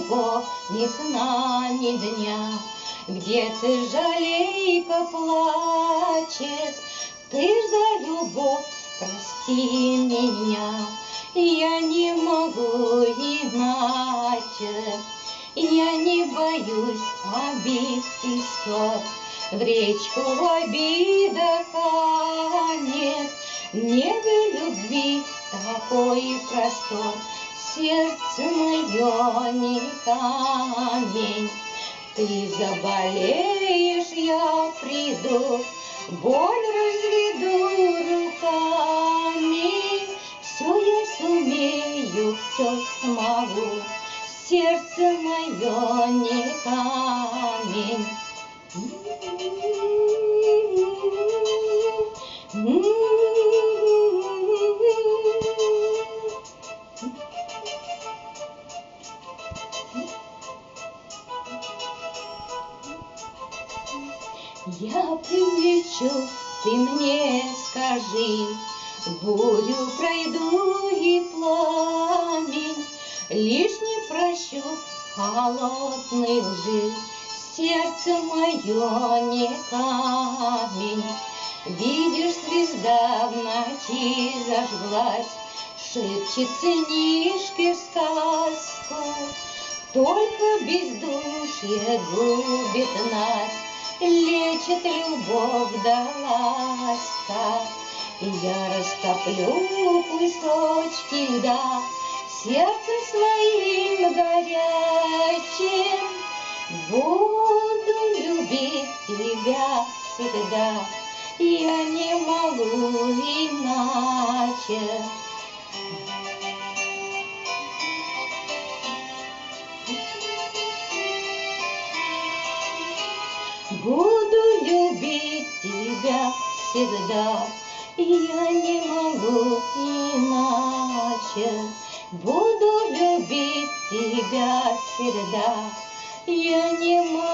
любовь ни сна, ни дня. Где-то жалейка плачет, ты ж за любовь прости меня. Я не могу иначе, я не боюсь обид и ссор. В речку обида канет, в небе любви такой простор. Сердце мое не камень, ты заболеешь, я приду, боль разведу руками. Все я сумею, все смогу, сердце мое не камень. Я прилечу, ты мне скажи, бурю пройду и пламень, лишь не прощу холодной лжи. Сердце мое не камень, видишь, звезда в ночи зажглась, шепчет сынишке сказку, только бездушье губит нас, лечит любовь да ласка. Я растоплю кусочки льда сердцем своим горячим, буду любить тебя всегда, я не могу иначе. Буду любить тебя всегда, я не могу иначе. Буду любить тебя всегда, я не могу.